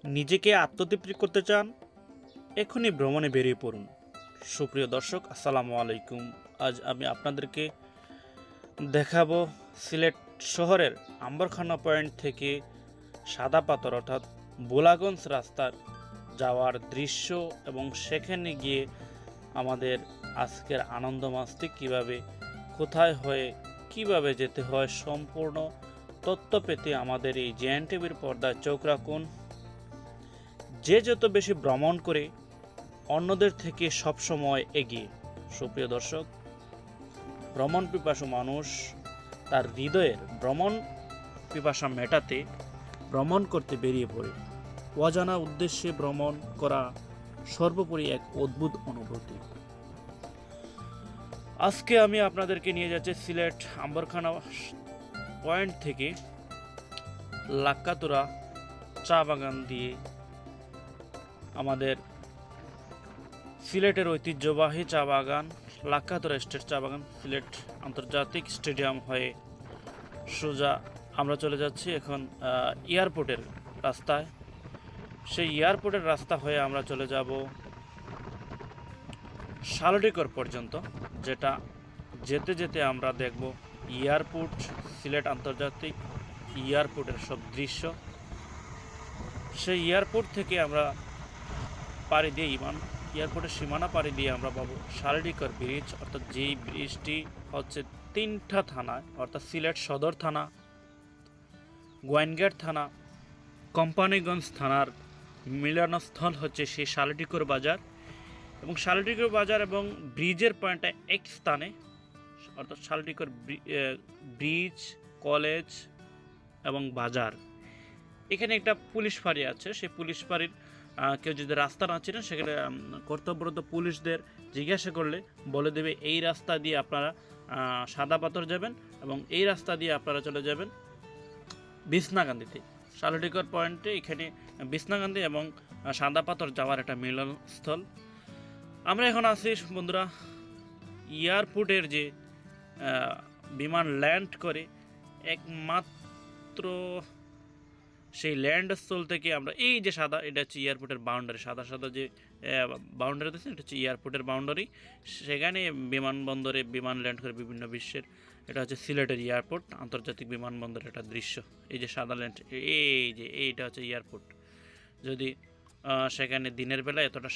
নিজেকে আত্মতৃপ্তি করতে চান, এখনই ভ্রমণে বেরিয়ে পড়ুন। সুপ্রিয় দর্শক, আসসালামু আলাইকুম। আজ আমি আপনাদেরকে দেখাবো সিলেট শহরের আম্বরখানা পয়েন্ট থেকে সাদা পাথর অর্থাৎ বোলাগঞ্জ রাস্তার যাওয়ার দৃশ্য এবং সেখানে গিয়ে আমাদের আজকের আনন্দ মাস্তি কীভাবে, কোথায় হয়ে কিভাবে যেতে হয়, সম্পূর্ণ তথ্য পেতে আমাদের এই জেএন টিভির পর্দায় চোখ রাখুন। যে যত বেশি ভ্রমণ করে অন্যদের থেকে সবসময় এগিয়ে। সুপ্রিয় দর্শক, ভ্রমণ পিপাসু মানুষ তার হৃদয়ের ভ্রমণ পিপাসা মেটাতে ভ্রমণ করতে বেরিয়ে পড়ে। অজানা উদ্দেশ্যে ভ্রমণ করা সর্বোপরি এক অদ্ভুত অনুভূতি। আজকে আমি আপনাদেরকে নিয়ে যাচ্ছি সিলেট আম্বরখানা পয়েন্ট থেকে লাক্কাতুরা চা বাগান দিয়ে আমাদের সিলেটের ঐতিহ্যবাহী চা বাগান লাক্কাতুরা স্টেট চা বাগান সিলেট আন্তর্জাতিক স্টেডিয়াম হয়ে সোজা আমরা চলে যাচ্ছি এখন এয়ারপোর্টের রাস্তায়। সেই এয়ারপোর্টের রাস্তা হয়ে আমরা চলে যাব শালডিকর পর্যন্ত, যেটা যেতে যেতে আমরা দেখব এয়ারপোর্ট, সিলেট আন্তর্জাতিক এয়ারপোর্টের সব দৃশ্য। সেই এয়ারপোর্ট থেকে আমরা পাড়ি দিয়ে এয়ারপোর্টের সীমানা পাড়ি দিয়ে আমরা পাবো শালডিকর ব্রিজ, অর্থাৎ যেই ব্রিজটি হচ্ছে 3টা থানায় অর্থাৎ সিলেট সদর থানা, গোয়াইনঘাট থানা, কোম্পানিগঞ্জ থানার মিলনস্থল হচ্ছে সেই শালডিকর বাজার। এবং শালডিকর বাজার এবং ব্রিজের পয়েন্টটা এক স্থানে, অর্থাৎ শালডিকর ব্রিজ, কলেজ এবং বাজার। এখানে একটা পুলিশ ফাঁড়ি আছে। সেই পুলিশ ফাঁড়ির কেউ যদি রাস্তা না চিনেন, সেখানে কর্তব্যরত পুলিশদের জিজ্ঞাসা করলে বলে দেবে এই রাস্তা দিয়ে আপনারা সাদা পাথর যাবেন এবং এই রাস্তা দিয়ে আপনারা চলে যাবেন বিছনাকান্দিতে। শালডিকর পয়েন্টে এখানে বিছনাকান্দি এবং সাদা পাথর যাওয়ার একটা মিলনস্থল। আমরা এখন আছি বন্ধুরা এয়ারপোর্টের যে বিমান ল্যান্ড করে একমাত্র সেই ল্যান্ডস্থল থেকে আমরা এই যে সাদা, এটা হচ্ছে এয়ারপোর্টের বাউন্ডারি, সাদা সাদা যে বাউন্ডারি দিচ্ছে, এটা হচ্ছে এয়ারপোর্টের বাউন্ডারি। সেখানে বিমানবন্দরে বিমান ল্যান্ড করে বিভিন্ন বিশ্বের, এটা হচ্ছে সিলেটের এয়ারপোর্ট আন্তর্জাতিক বিমানবন্দরের একটা দৃশ্য। এই যে সাদা ল্যান্ড, এই যে এইটা হচ্ছে এয়ারপোর্ট। যদি সেখানে দিনের বেলা এতটা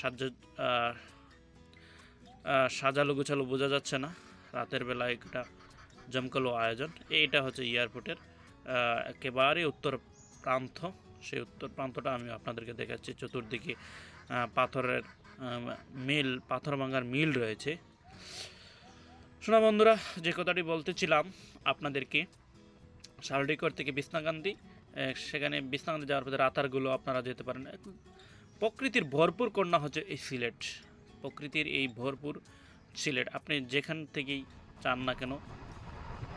সাজালো গুছালো বোঝা যাচ্ছে না, রাতের বেলা একটা জমকালো আয়োজন। এইটা হচ্ছে এয়ারপোর্টের একেবারে উত্তর প্রান্ত। সেই উত্তর প্রান্তটা আমি আপনাদেরকে দেখাচ্ছি। চতুর্দিকে পাথরের মিল, পাথর ভাঙার মিল রয়েছে। শোনা বন্ধুরা, যে কথাটি বলতেছিলাম আপনাদেরকে, শালডিকর থেকে বিছনাকান্দি, সেখানে বিছনাকান্দি যাওয়ার পথে রাতারগুলো আপনারা যেতে পারেন। প্রকৃতির ভরপুর কন্যা হচ্ছে এই সিলেট, প্রকৃতির এই ভরপুর সিলেট। আপনি যেখান থেকেই চান না কেন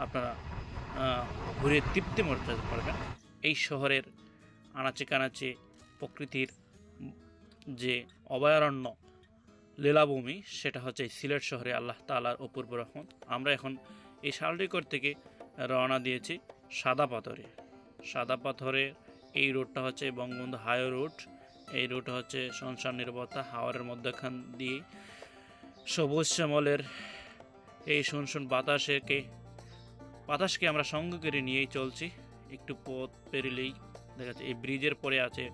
আপনারা ঘুরে তৃপ্তি মর্যাদা পারবেন। এই শহরের আনাচে কানাচে প্রকৃতির যে অভয়ারণ্য লীলাভূমি, সেটা হচ্ছে এই সিলেট শহরে আল্লাহ তাআলার অপূর্ব রহমত। আমরা এখন এই শালডিকর থেকে রওনা দিয়েছি সাদা পাথরে। সাদা পাথরে এই রোডটা হচ্ছে বঙ্গবন্ধু হাইওয়ে রোড। এই রুট হচ্ছে সংসার নিরাপত্তা হাওয়ারের মধ্যখান দিয়ে সবুজ শ্যামলের এই শুনশুন বাতাসকে আমরা সঙ্গ করে নিয়েই চলছি। একটু পথ পেরিলেই দেখা যাচ্ছে এই ব্রিজের পরে আছে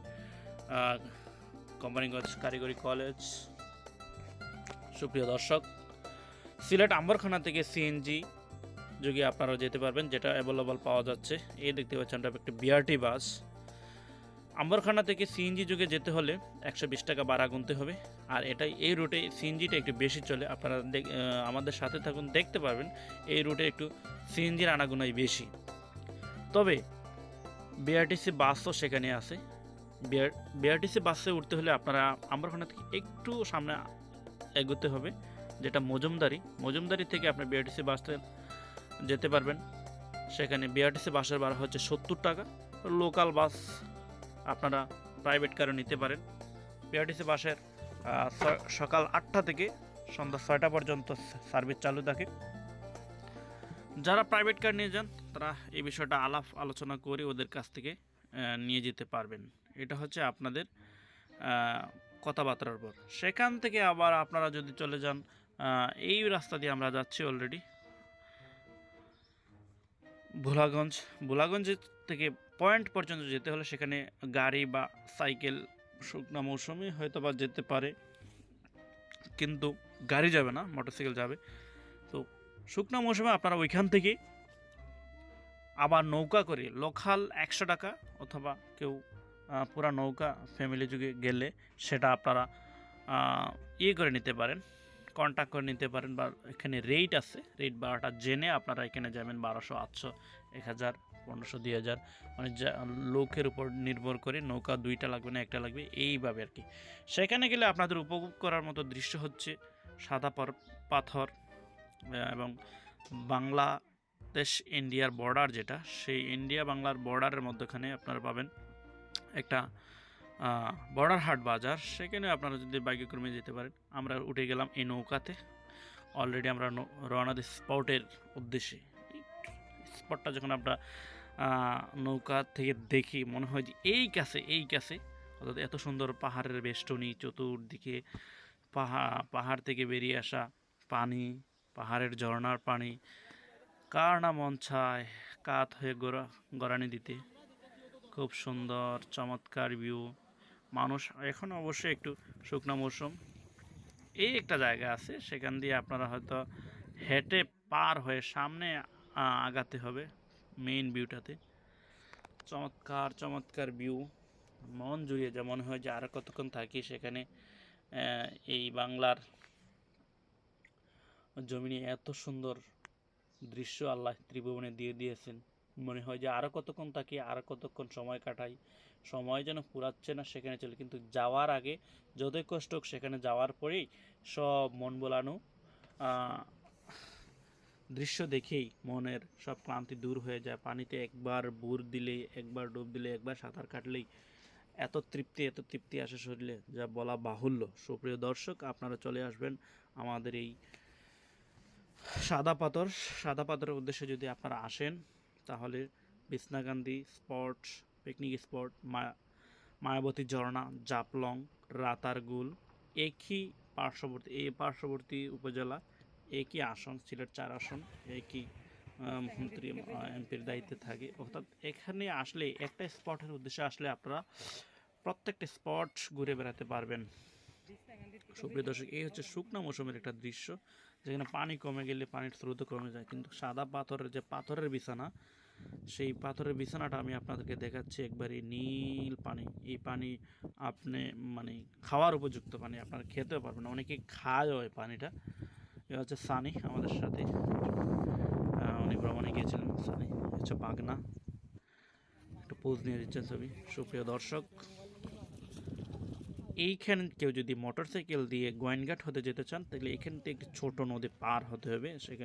কোম্পানিগঞ্জ কারিগরি কলেজ। সুপ্রিয় দর্শক, সিলেট আম্বরখানা থেকে সিএনজি যোগে আপনারা যেতে পারবেন, যেটা অ্যাভেলেবল পাওয়া যাচ্ছে। এই দেখতে পাচ্ছেন একটা বিআরটি বাস। আম্বরখানা থেকে সিএনজি যুগে যেতে হলে 120 টাকা ভাড়া গুনতে হবে। আর এই রুটে সিএনজিটা একটু বেশি চলে। আপনারা আমাদের সাথে থাকুন, দেখতে পারবেন এই রুটে একটু সিএনজির আনাগোনাই বেশি। তবে বিআরটিসি বাসও সেখানে আছে। বিআরটিসি বাসে উঠতে হলে আপনারা আম্বরখানা থেকে একটু সামনে এগোতে হবে, যেটা মজুমদারি থেকে আপনার বিআরটিসি বাসে যেতে পারবেন। সেখানে বিআরটিসি বাসের ভাড়া হচ্ছে 70 টাকা। লোকাল বাস আপনারা প্রাইভেট কারও নিতে পারেন। বিআরটিসি বাসের সকাল 8টা থেকে সন্ধ্যা 6টা পর্যন্ত সার্ভিস চালু থাকে। যারা প্রাইভেট কার নিয়ে যান তারা এই বিষয়টা আলোচনা করে ওদের কাছ থেকে নিয়ে যেতে পারবেন। এটা হচ্ছে আপনাদের কথাবার্তার উপর। সেখান থেকে আবার আপনারা যদি চলে যান, এই রাস্তা দিয়ে আমরা যাচ্ছি অলরেডি ভোলাগঞ্জ। ভোলাগঞ্জ থেকে পয়েন্ট পর্যন্ত যেতে হলে সেখানে গাড়ি বা সাইকেল শুকনো মৌসুমে হয়তো বা যেতে পারে, কিন্তু গাড়ি যাবে না, মোটরসাইকেল যাবে। তো শুকনো মৌসুমে আপনারা ওইখান থেকে আবার নৌকা করে লোকাল 100 টাকা, অথবা কেউ পুরা নৌকা ফ্যামিলি যুগে গেলে সেটা আপনারা ইয়ে করে নিতে পারেন, কন্ট্যাক্ট করে নিতে পারেন, বা এখানে রেট আছে, রেট বাড়াটা জেনে আপনারা এখানে যাবেন। 1200, 800, 1000, 1500, 2000, মানে লোকের উপর নির্ভর করে নৌকা 2টা লাগবে না 1টা লাগবে, এইভাবে আর কি। সেখানে গেলে আপনাদের উপভোগ করার মতো দৃশ্য হচ্ছে সাদা পাথর এবং বাংলাদেশ ইন্ডিয়ার বর্ডার যেটা, সেই ইন্ডিয়া বাংলার বর্ডারের মধ্যখানে আপনারা পাবেন একটা বর্ডার হাট বাজার। সেখানে আপনারা যদি বাইকে কর্মে যেতে পারেন। আমরা উঠে গেলাম এই নৌকাতে, অলরেডি আমরা রওনা দিই স্পটের উদ্দেশ্যে। স্পটটা যখন আমরা নৌকা থেকে দেখি মনে হয় যে এই কাছে, অর্থাৎ এত সুন্দর পাহাড়ের বেষ্টনী, চতুর্দিকে পাহাড় থেকে বেরিয়ে আসা পানি, পাহাড়ের ঝর্ণার পানি, কার না মন চায় কাত হয়ে গড়ানি দিতে। খুব সুন্দর চমৎকার ভিউ। মানুষ এখন অবশ্যই একটু শুকনো মৌসুম, এই একটা জায়গা আছে সেখান দিয়ে আপনারা হয়তো হেঁটে পার হয়ে সামনে আগাতে হবে মেইন ভিউটাতে। চমৎকার চমৎকার ভিউ, মন জুড়িয়ে যা মনে হয় যে আরও কতক্ষণ থাকি সেখানে। এই বাংলার জমিনে এত সুন্দর দৃশ্য আল্লাহ ত্রিভুবনে দিয়ে দিয়েছেন, মনে হয় যে আরও কতক্ষণ থাকি, আরও কতক্ষণ সময় কাটাই, সময় যেন ফুরাচ্ছে না সেখানে চলে। কিন্তু যাওয়ার আগে যতই কষ্ট হোক, সেখানে যাওয়ার পরেই সব মন ভোলানো দৃশ্য দেখেই মনের সব ক্লান্তি দূর হয়ে যায়। পানিতে একবার বুড় দিলেই, একবার ডুব দিলে, একবার সাঁতার কাটলেই এত তৃপ্তি আসে শরীরে, যা বলা বাহুল্য। সুপ্রিয় দর্শক, আপনারা চলে আসবেন আমাদের এই সাদা পাথরের উদ্দেশ্যে যদি আপনারা আসেন, তাহলে Bichanakandi spot, picnic spot, Mayabati Jhorna, Jaflong, Ratargul, একই পার্শ্ববর্তী উপজেলা, একই আসন, সিলেট 4 আসন, একই মন্ত্রী এমপির দায়িত্বে থাকে। অর্থাৎ এখানে আসলে একটা স্পটের উদ্দেশ্যে আসলে আপনারা প্রত্যেকটা স্পট ঘুরে বেড়াতে পারবেন। সুপ্রিয় দর্শক, এই হচ্ছে শুকনো মৌসুমের একটা দৃশ্য, যেখানে পানি কমে গেলে পানির স্রোত কমে যায়, কিন্তু সাদা পাথরের যে পাথরের বিছানা, সেই পাথরের বিছানাটা আমি আপনাদেরকে দেখাচ্ছি। একবারই নীল পানি, এই পানি আপনি মানে খাওয়ার উপযুক্ত পানি, আপনারা খেতেও পারবেন না, অনেকে খায় ওই পানিটা। এ হচ্ছে সানি আমাদের সাথে, উনি ভ্রমণে গিয়েছিলেন। সানি হচ্ছে পাগনা, একটু পোজ নিয়ে দিচ্ছেন ছবি। সুপ্রিয় দর্শক, এইখানে কেউ যদি মোটরসাইকেল দিয়ে গোয়েনঘাট হতে যেতে চান, তাহলে এখান থেকে একটি ছোট নদী পার হতে হবে। সেখানে